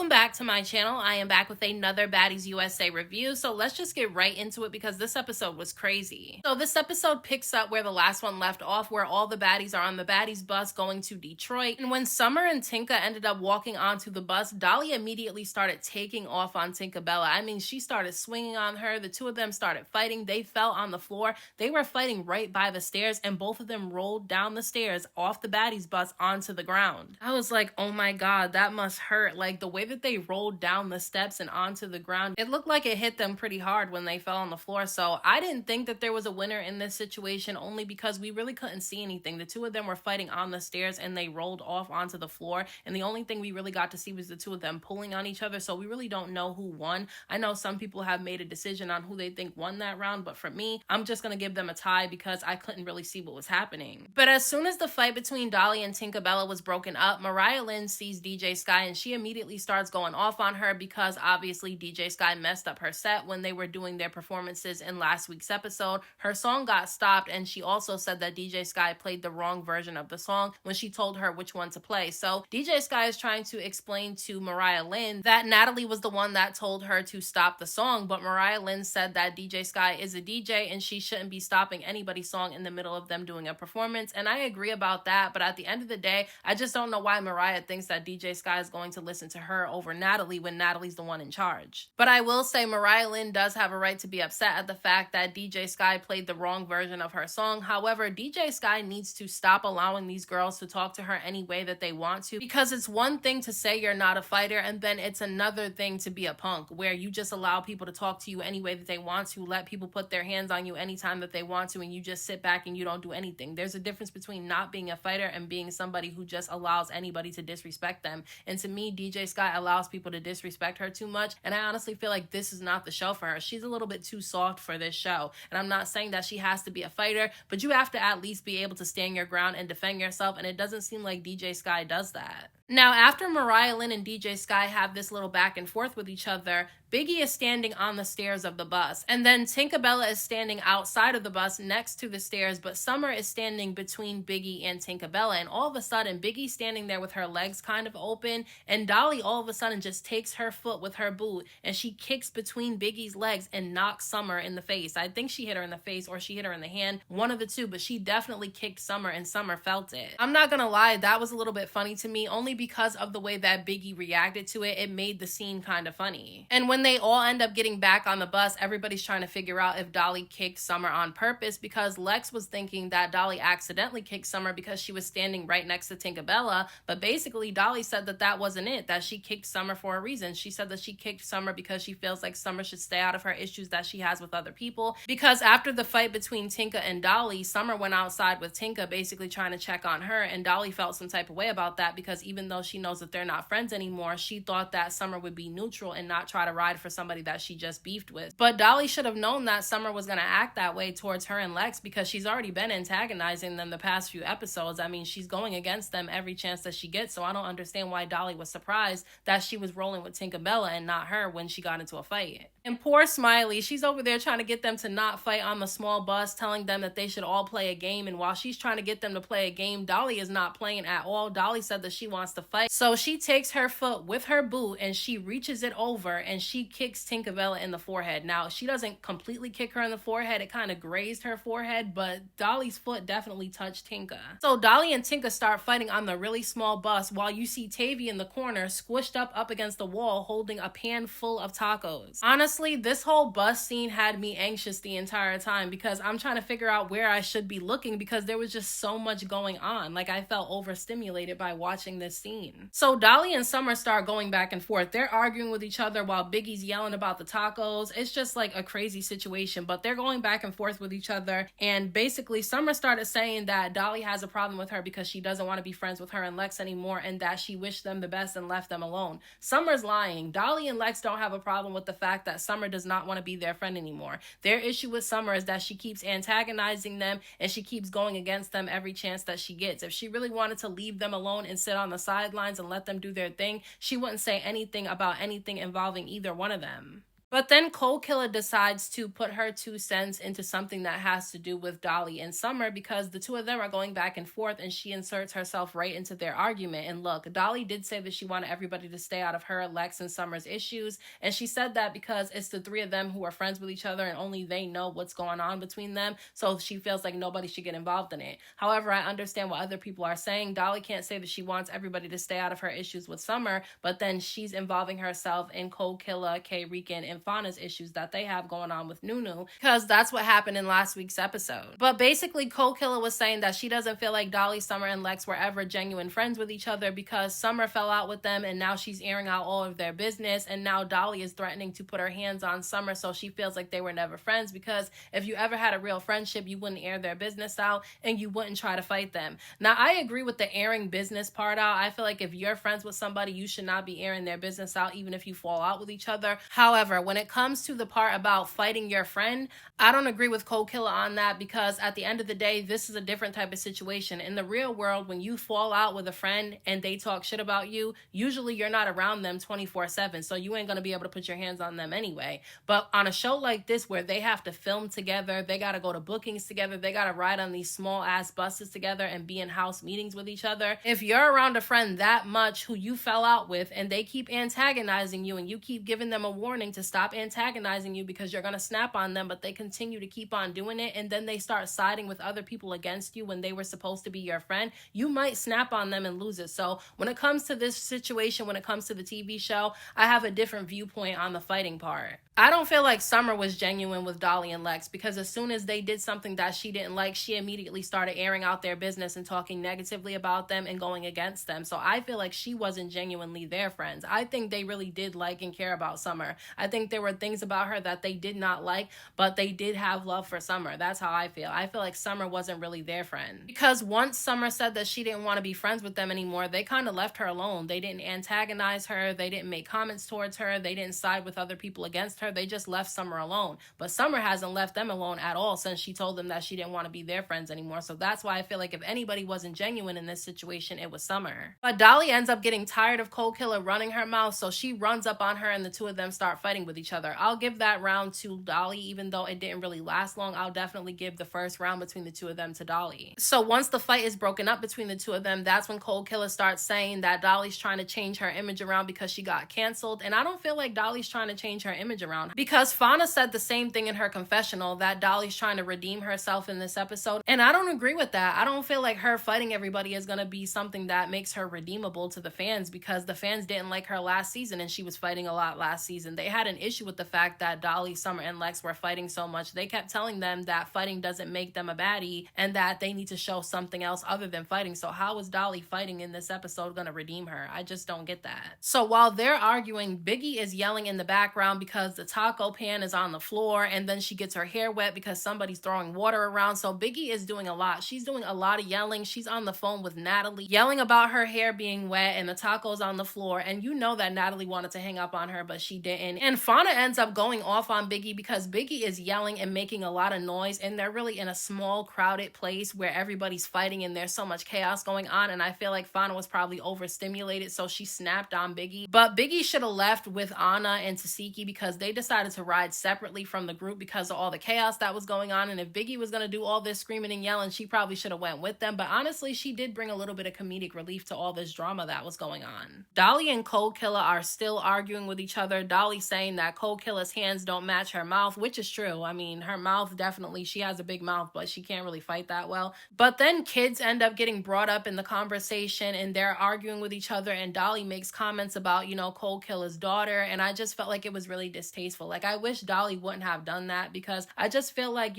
Welcome back to my channel. I am back with another Baddies USA review, so let's just get right into it because this episode was crazy. So this episode picks up where the last one left off, where all the baddies are on the Baddies bus going to Detroit, and when Summer and Tinka ended up walking onto the bus, Dolly immediately started taking off on Tinkerbella. I mean, she started swinging on her. The two of them started fighting. They fell on the floor. They were fighting right by the stairs, and both of them rolled down the stairs off the Baddies bus onto the ground. I was like, oh my god, that must hurt. Like, the way that they rolled down the steps and onto the ground, it looked like it hit them pretty hard when they fell on the floor. So I didn't think that there was a winner in this situation, only because we really couldn't see anything. The two of them were fighting on the stairs and they rolled off onto the floor, and the only thing we really got to see was the two of them pulling on each other, so we really don't know who won. I know some people have made a decision on who they think won that round, but for me, I'm just gonna give them a tie because I couldn't really see what was happening. But as soon as the fight between Dolly and Tinkerbella was broken up, Mariah Lynn sees DJ Sky and she immediately starts going off on her because obviously DJ Sky messed up her set when they were doing their performances in last week's episode. Her song got stopped, and she also said that DJ Sky played the wrong version of the song when she told her which one to play. So DJ Sky is trying to explain to Mariah Lynn that Natalie was the one that told her to stop the song, but Mariah Lynn said that DJ Sky is a DJ and she shouldn't be stopping anybody's song in the middle of them doing a performance, and I agree about that, but at the end of the day, I just don't know why Mariah thinks that DJ Sky is going to listen to her over Natalie when Natalie's the one in charge. But I will say Mariah Lynn does have a right to be upset at the fact that DJ Sky played the wrong version of her song. However, DJ Sky needs to stop allowing these girls to talk to her any way that they want to, because it's one thing to say you're not a fighter, and then it's another thing to be a punk, where you just allow people to talk to you any way that they want to, let people put their hands on you anytime that they want to, and you just sit back and you don't do anything. There's a difference between not being a fighter and being somebody who just allows anybody to disrespect them. And to me, DJ Sky allows people to disrespect her too much, and I honestly feel like this is not the show for her. She's a little bit too soft for this show, and I'm not saying that she has to be a fighter, but you have to at least be able to stand your ground and defend yourself, and it doesn't seem like DJ Sky does that. Now, after Mariah Lynn and DJ Sky have this little back and forth with each other, Biggie is standing on the stairs of the bus, and then Tinkerbella is standing outside of the bus next to the stairs, but Summer is standing between Biggie and Tinkerbella, and all of a sudden, Biggie's standing there with her legs kind of open, and Dolly all of a sudden just takes her foot with her boot, and she kicks between Biggie's legs and knocks Summer in the face. I think she hit her in the face or she hit her in the hand, one of the two, but she definitely kicked Summer, and Summer felt it. I'm not gonna lie, that was a little bit funny to me, only because of the way that Biggie reacted to it. It made the scene kind of funny. And when they all end up getting back on the bus, everybody's trying to figure out if Dolly kicked Summer on purpose, because Lex was thinking that Dolly accidentally kicked Summer because she was standing right next to Tinkerbella, but basically Dolly said that that wasn't it, that she kicked Summer for a reason. She said that she kicked Summer because she feels like Summer should stay out of her issues that she has with other people, because after the fight between Tinka and Dolly, Summer went outside with Tinka basically trying to check on her, and Dolly felt some type of way about that because even though she knows that they're not friends anymore, she thought that Summer would be neutral and not try to ride for somebody that she just beefed with. But Dolly should have known that Summer was going to act that way towards her and Lex, because she's already been antagonizing them the past few episodes. I mean, she's going against them every chance that she gets, so I don't understand why Dolly was surprised that she was rolling with Tinkerbella and not her when she got into a fight. And poor Smiley, she's over there trying to get them to not fight on the small bus, telling them that they should all play a game, and while she's trying to get them to play a game, Dolly is not playing at all. Dolly said that she wants to fight, so she takes her foot with her boot and she reaches it over and she kicks Tinkerbella in the forehead. Now, she doesn't completely kick her in the forehead, it kind of grazed her forehead, but Dolly's foot definitely touched Tinka. So Dolly and Tinka start fighting on the really small bus while you see Tavi in the corner squished up against the wall holding a pan full of tacos. Honestly, this whole bus scene had me anxious the entire time because I'm trying to figure out where I should be looking because there was just so much going on. Like, I felt overstimulated by watching this scene. So Dolly and Summer start going back and forth. They're arguing with each other while Biggie's yelling about the tacos. It's just like a crazy situation, but they're going back and forth with each other, and basically Summer started saying that Dolly has a problem with her because she doesn't want to be friends with her and Lex anymore, and that she wished them the best and left them alone. Summer's lying. Dolly and Lex don't have a problem with the fact that Summer does not want to be their friend anymore. Their issue with Summer is that she keeps antagonizing them and she keeps going against them every chance that she gets. If she really wanted to leave them alone and sit on the sidelines and let them do their thing, she wouldn't say anything about anything involving either one of them. But then Cole Killer decides to put her 2 cents into something that has to do with Dolly and Summer because the two of them are going back and forth, and she inserts herself right into their argument. And look, Dolly did say that she wanted everybody to stay out of her, Lex, and Summer's issues. And she said that because it's the three of them who are friends with each other and only they know what's going on between them. So she feels like nobody should get involved in it. However, I understand what other people are saying. Dolly can't say that she wants everybody to stay out of her issues with Summer, but then she's involving herself in Cole Killer, K. Rican, and Fauna's issues that they have going on with Nunu, because that's what happened in last week's episode. But basically, Cole Killer was saying that she doesn't feel like Dolly, Summer, and Lex were ever genuine friends with each other because Summer fell out with them and now she's airing out all of their business, and now Dolly is threatening to put her hands on Summer, so she feels like they were never friends, because if you ever had a real friendship, you wouldn't air their business out and you wouldn't try to fight them. Now, I agree with the airing business part out. I feel like if you're friends with somebody, you should not be airing their business out even if you fall out with each other. However, when it comes to the part about fighting your friend, I don't agree with Cole Killer on that, because at the end of the day, this is a different type of situation. In the real world, when you fall out with a friend and they talk shit about you, usually you're not around them 24/7, so you ain't gonna be able to put your hands on them anyway. But on a show like this where they have to film together, they gotta go to bookings together, they gotta ride on these small ass buses together and be in house meetings with each other. If you're around a friend that much who you fell out with and they keep antagonizing you and you keep giving them a warning to stop antagonizing you because you're gonna snap on them, but they continue to keep on doing it, and then they start siding with other people against you when they were supposed to be your friend, you might snap on them and lose it. So when it comes to this situation, when it comes to the TV show, I have a different viewpoint on the fighting part. I don't feel like Summer was genuine with Dolly and Lex, because as soon as they did something that she didn't like, she immediately started airing out their business and talking negatively about them and going against them. So I feel like she wasn't genuinely their friends. I think they really did like and care about Summer. I think there were things about her that they did not like, but they did have love for Summer. That's how I feel. I feel like Summer wasn't really their friend, because once Summer said that she didn't want to be friends with them anymore, they kind of left her alone. They didn't antagonize her. They didn't make comments towards her. They didn't side with other people against her. They just left Summer alone. But Summer hasn't left them alone at all since she told them that she didn't want to be their friends anymore. So that's why I feel like if anybody wasn't genuine in this situation, it was Summer. But Dolly ends up getting tired of Cole Killer running her mouth, so she runs up on her and the two of them start fighting with each other. I'll give that round to Dolly, even though it didn't really last long. I'll definitely give the first round between the two of them to Dolly. So once the fight is broken up between the two of them, that's when Cole Killer starts saying that Dolly's trying to change her image around because she got canceled. And I don't feel like Dolly's trying to change her image around, because Fauna said the same thing in her confessional, that Dolly's trying to redeem herself in this episode. And I don't agree with that. I don't feel like her fighting everybody is going to be something that makes her redeemable to the fans, because the fans didn't like her last season and she was fighting a lot last season. They had an issue with the fact that Dolly, Summer, and Lex were fighting so much. They kept telling them that fighting doesn't make them a baddie and that they need to show something else other than fighting. So how is Dolly fighting in this episode going to redeem her? I just don't get that. So while they're arguing, Biggie is yelling in the background because the taco pan is on the floor, and then she gets her hair wet because somebody's throwing water around. So Biggie is doing a lot. She's doing a lot of yelling. She's on the phone with Natalie, yelling about her hair being wet and the tacos on the floor. And you know that Natalie wanted to hang up on her, but she didn't. And Fauna ends up going off on Biggie because Biggie is yelling and making a lot of noise, and they're really in a small, crowded place where everybody's fighting and there's so much chaos going on. And I feel like Fauna was probably overstimulated, so she snapped on Biggie. But Biggie should have left with Anna and Tasiki, because they decided to ride separately from the group because of all the chaos that was going on. And if Biggie was going to do all this screaming and yelling, she probably should have went with them. But honestly, she did bring a little bit of comedic relief to all this drama that was going on. Dolly and Cole Killer are still arguing with each other. Dolly saying that Cole Killer's hands don't match her mouth, which is true. I mean, her mouth definitely, she has a big mouth, but she can't really fight that well. But then kids end up getting brought up in the conversation and they're arguing with each other, and Dolly makes comments about, Cole Killer's daughter, and I just felt like it was really distasteful. Like, I wish Dolly wouldn't have done that, because I just feel like,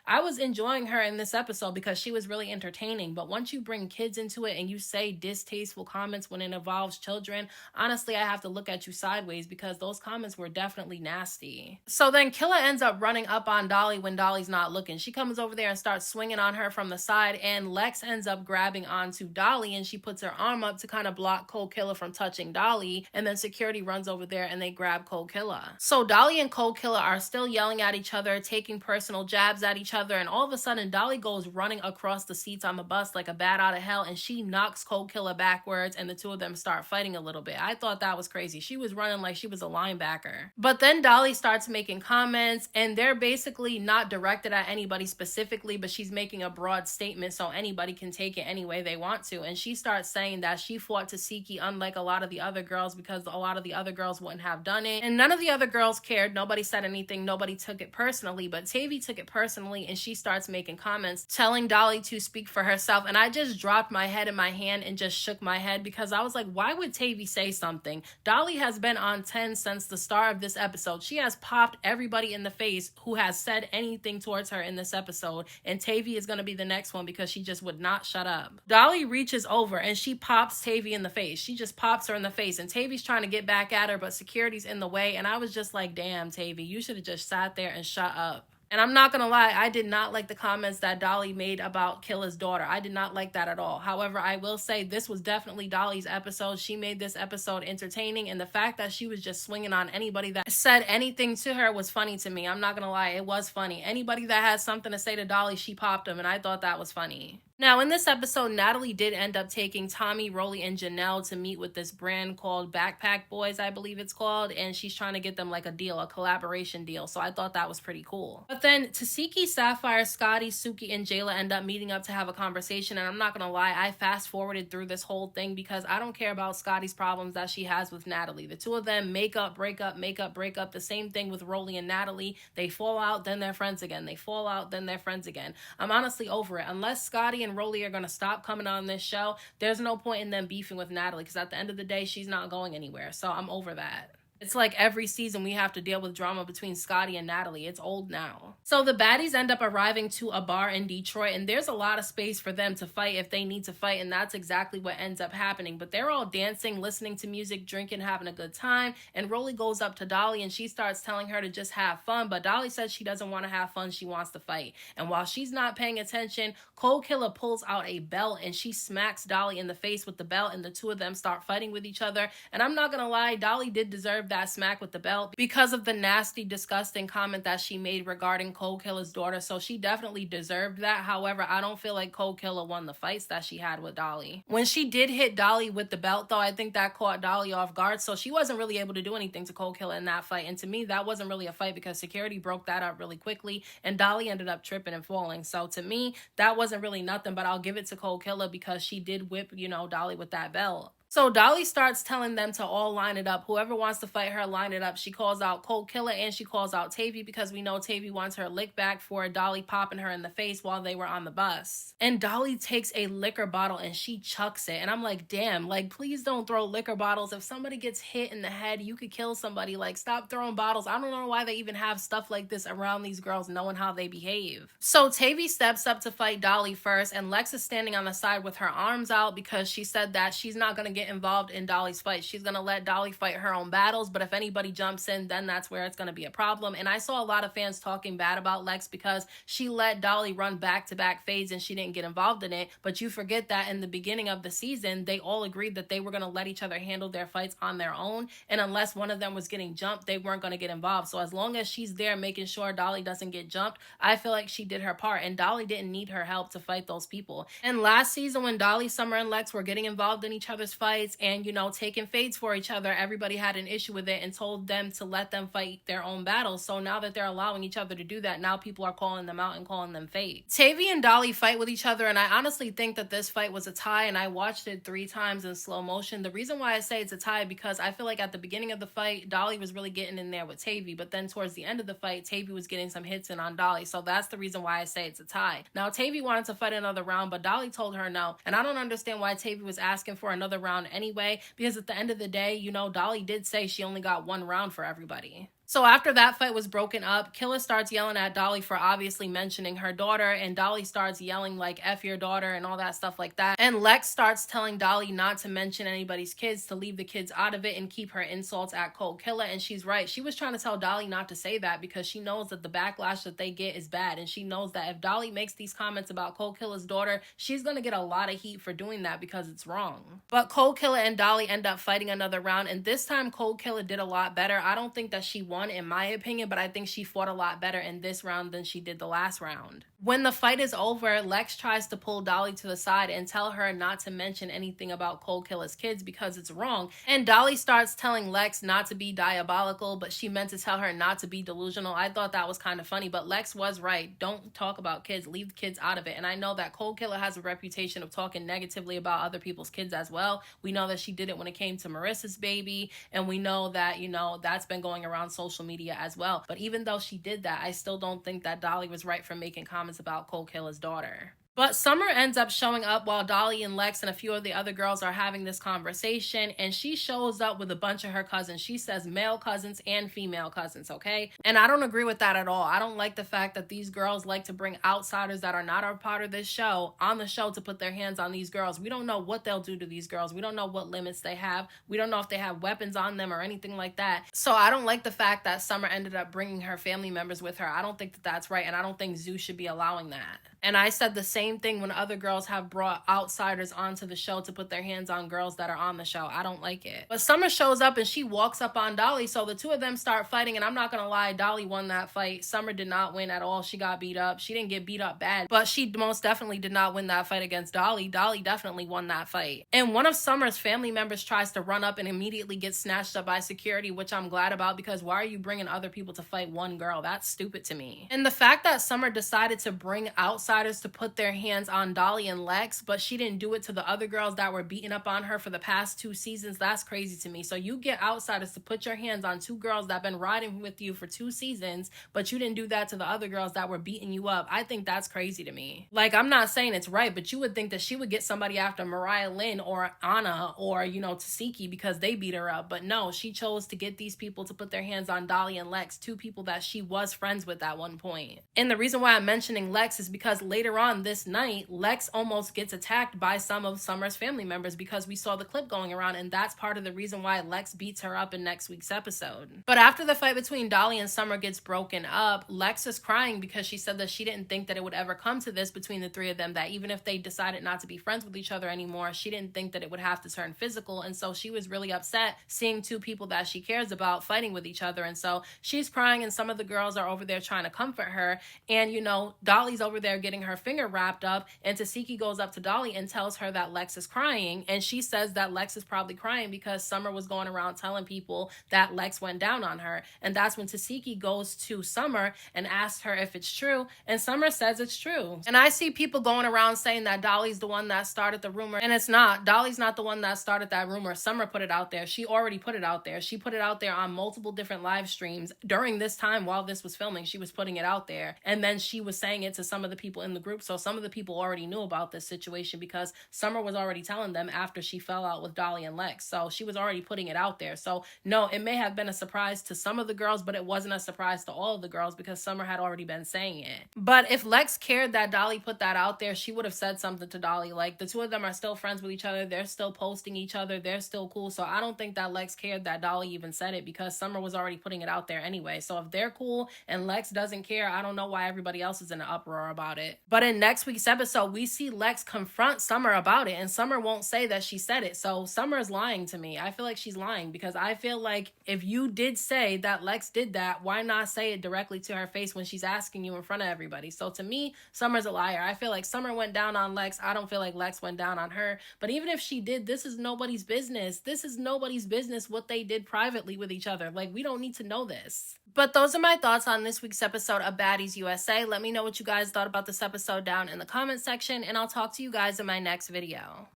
I was enjoying her in this episode because she was really entertaining. But once you bring kids into it and you say distasteful comments when it involves children, honestly, I have to look at you sideways, because those comments were definitely nasty. So then Killer ends up running up on Dolly when Dolly's not looking. She comes over there and starts swinging on her from the side, and Lex ends up grabbing onto Dolly, and she puts her arm up to kind of block Cole Killer from touching Dolly, and then security runs over there and they grab Cole Killer. So Dolly and Cole Killer are still yelling at each other, taking personal jabs at each other, and all of a sudden Dolly goes running across the seats on the bus like a bat out of hell, and she knocks Cole Killer backwards, and the two of them start fighting a little bit. I thought that was crazy. She was running like she was a linebacker. her. But then Dolly starts making comments, and they're basically not directed at anybody specifically, but she's making a broad statement so anybody can take it any way they want to. And she starts saying that she fought Tasiki unlike a lot of the other girls because a lot of the other girls wouldn't have done it. And none of the other girls cared. Nobody said anything. Nobody took it personally. But Tavi took it personally, and she starts making comments telling Dolly to speak for herself. And I just dropped my head in my hand and just shook my head because I was like, why would Tavi say something? Dolly has been on 10 since the start of this episode. She has popped everybody in the face who has said anything towards her in this episode. And Tavi is going to be the next one because she just would not shut up. Dolly reaches over and she pops Tavi in the face. She just pops her in the face. And Tavi's trying to get back at her, but security's in the way. And I was just like, damn, Tavi, you should have just sat there and shut up. And I'm not gonna lie, I did not like the comments that Dolly made about Killer's daughter. I did not like that at all. However, I will say this was definitely Dolly's episode. She made this episode entertaining, and the fact that she was just swinging on anybody that said anything to her was funny to me. I'm not gonna lie, it was funny. Anybody that had something to say to Dolly, she popped them, and I thought that was funny. Now, in this episode, Natalie did end up taking Tommy, Rolly, and Janelle to meet with this brand called Backpack Boys, I believe it's called, and she's trying to get them like a deal, a collaboration deal, so I thought that was pretty cool. But then Tasiki, Sapphire, Scotty, Suki, and Jayla end up meeting up to have a conversation, and I'm not gonna lie, I fast-forwarded through this whole thing because I don't care about Scotty's problems that she has with Natalie. The two of them make up, break up, make up, break up. The same thing with Rolly and Natalie. They fall out, then they're friends again. They fall out, then they're friends again. I'm honestly over it. Unless Scotty and Rolly are going to stop coming on this show, there's no point in them beefing with Natalie because at the end of the day, she's not going anywhere. So I'm over that. It's like every season we have to deal with drama between Scotty and Natalie. It's old now. So the baddies end up arriving to a bar in Detroit, and there's a lot of space for them to fight if they need to fight, and that's exactly what ends up happening. But they're all dancing, listening to music, drinking, having a good time, and Rolly goes up to Dolly and she starts telling her to just have fun, but Dolly says she doesn't want to have fun, she wants to fight. And while she's not paying attention, Cole Killer pulls out a belt and she smacks Dolly in the face with the belt, and the two of them start fighting with each other. And I'm not gonna lie, Dolly did deserve that smack with the belt because of the nasty, disgusting comment that she made regarding Cole Killer's daughter, so she definitely deserved that. However, I don't feel like Cole Killer won the fights that she had with Dolly. When she did hit Dolly with the belt, though, I think that caught Dolly off guard, so she wasn't really able to do anything to Cole Killer in that fight, and to me, that wasn't really a fight because security broke that up really quickly, and Dolly ended up tripping and falling, so to me, that wasn't really nothing, but I'll give it to Cole Killer because she did whip, Dolly with that belt. So Dolly starts telling them to all line it up. Whoever wants to fight her, line it up. She calls out Cole Killer and she calls out Tavi because we know Tavi wants her lick back for Dolly popping her in the face while they were on the bus. And Dolly takes a liquor bottle and she chucks it. And I'm like, damn, like, please don't throw liquor bottles. If somebody gets hit in the head, you could kill somebody. Like, stop throwing bottles. I don't know why they even have stuff like this around these girls knowing how they behave. So Tavi steps up to fight Dolly first, and Lex is standing on the side with her arms out because she said that she's not going to get involved in Dolly's fight. She's going to let Dolly fight her own battles, but if anybody jumps in, then that's where it's going to be a problem. And I saw a lot of fans talking bad about Lex because she let Dolly run back-to-back fades and she didn't get involved in it, but you forget that in the beginning of the season, they all agreed that they were going to let each other handle their fights on their own, and unless one of them was getting jumped, they weren't going to get involved. So as long as she's there making sure Dolly doesn't get jumped, I feel like she did her part, and Dolly didn't need her help to fight those people. And last season when Dolly, Summer, and Lex were getting involved in each other's fights and, taking fades for each other, everybody had an issue with it and told them to let them fight their own battles. So now that they're allowing each other to do that, now people are calling them out and calling them fades. Tavi and Dolly fight with each other, and I honestly think that this fight was a tie, and I watched it 3 times in slow motion. The reason why I say it's a tie because I feel like at the beginning of the fight, Dolly was really getting in there with Tavi, but then towards the end of the fight, Tavi was getting some hits in on Dolly, so that's the reason why I say it's a tie. Now, Tavi wanted to fight another round, but Dolly told her no, and I don't understand why Tavi was asking for another round anyway, because at the end of the day, Dolly did say she only got 1 round for everybody. So after that fight was broken up, Killer starts yelling at Dolly for obviously mentioning her daughter, and Dolly starts yelling like F your daughter and all that stuff like that. And Lex starts telling Dolly not to mention anybody's kids, to leave the kids out of it and keep her insults at Cole Killer, and she's right. She was trying to tell Dolly not to say that because she knows that the backlash that they get is bad, and she knows that if Dolly makes these comments about Cole Killer's daughter, she's gonna get a lot of heat for doing that because it's wrong. But Cole Killer and Dolly end up fighting another round, and this time Cole Killer did a lot better. I don't think that she won in my opinion, but I think she fought a lot better in this round than she did the last round. When the fight is over, Lex tries to pull Dolly to the side and tell her not to mention anything about Cole Killer's kids because it's wrong. And Dolly starts telling Lex not to be diabolical, but she meant to tell her not to be delusional. I thought that was kind of funny, but Lex was right. Don't talk about kids. Leave the kids out of it. And I know that Cole Killer has a reputation of talking negatively about other people's kids as well. We know that she did it when it came to Marissa's baby, and we know that, that's been going around social media as well. But even though she did that, I still don't think that Dolly was right for making comments about Cole Killer's daughter. But Summer ends up showing up while Dolly and Lex and a few of the other girls are having this conversation, and she shows up with a bunch of her cousins. She says male cousins and female cousins, okay? And I don't agree with that at all. I don't like the fact that these girls like to bring outsiders that are not a part of this show on the show to put their hands on these girls. We don't know what they'll do to these girls. We don't know what limits they have. We don't know if they have weapons on them or anything like that. So I don't like the fact that Summer ended up bringing her family members with her. I don't think that that's right, and I don't think Zeus should be allowing that. And I said the same thing when other girls have brought outsiders onto the show to put their hands on girls that are on the show. I don't like it. But Summer shows up and she walks up on Dolly, so the two of them start fighting, and I'm not gonna lie, Dolly won that fight. Summer did not win at all. She got beat up. She didn't get beat up bad, but she most definitely did not win that fight against Dolly. Dolly definitely won that fight. And one of Summer's family members tries to run up and immediately gets snatched up by security, which I'm glad about, because why are you bringing other people to fight one girl? That's stupid to me. And the fact that Summer decided to bring outsiders to put their hands on Dolly and Lex, but she didn't do it to the other girls that were beating up on her for the past 2 seasons, that's crazy to me. So you get outsiders to put your hands on 2 girls that have been riding with you for 2 seasons, but you didn't do that to the other girls that were beating you up. I think that's crazy to me. Like, I'm not saying it's right, but you would think that she would get somebody after Mariah Lynn or Anna or, Tasiki because they beat her up. But no, she chose to get these people to put their hands on Dolly and Lex, 2 people that she was friends with at one point. And the reason why I'm mentioning Lex is because later on this night, Lex almost gets attacked by some of Summer's family members because we saw the clip going around, and that's part of the reason why Lex beats her up in next week's episode. But after the fight between Dolly and Summer gets broken up, Lex is crying because she said that she didn't think that it would ever come to this between the 3 of them, that even if they decided not to be friends with each other anymore, she didn't think that it would have to turn physical. And so she was really upset seeing 2 people that she cares about fighting with each other. And so she's crying, and some of the girls are over there trying to comfort her. And, Dolly's over there getting her finger wrapped up, and Tasiki goes up to Dolly and tells her that Lex is crying. And she says that Lex is probably crying because Summer was going around telling people that Lex went down on her. And that's when Tasiki goes to Summer and asks her if it's true. And Summer says it's true. And I see people going around saying that Dolly's the one that started the rumor. And it's not. Dolly's not the one that started that rumor. Summer put it out there. She already put it out there. She put it out there on multiple different live streams during this time while this was filming. She was putting it out there. And then she was saying it to some of the people in the group. So some of the people already knew about this situation because Summer was already telling them after she fell out with Dolly and Lex. So she was already putting it out there. So no, it may have been a surprise to some of the girls, but it wasn't a surprise to all of the girls because Summer had already been saying it. But if Lex cared that Dolly put that out there, she would have said something to Dolly. Like, the 2 of them are still friends with each other. They're still posting each other. They're still cool. So I don't think that Lex cared that Dolly even said it because Summer was already putting it out there anyway. So if they're cool and Lex doesn't care, I don't know why everybody else is in an uproar about it. But in next week's episode, we see Lex confront Summer about it, and Summer won't say that she said it. So Summer's lying to me. I feel like she's lying because I feel like if you did say that Lex did that, why not say it directly to her face when she's asking you in front of everybody? So to me, Summer's a liar. I feel like Summer went down on Lex. I don't feel like Lex went down on her. But even if she did, this is nobody's business. This is nobody's business what they did privately with each other. Like, we don't need to know this. But those are my thoughts on this week's episode of Baddies USA. Let me know what you guys thought about this episode down in the comment section, and I'll talk to you guys in my next video.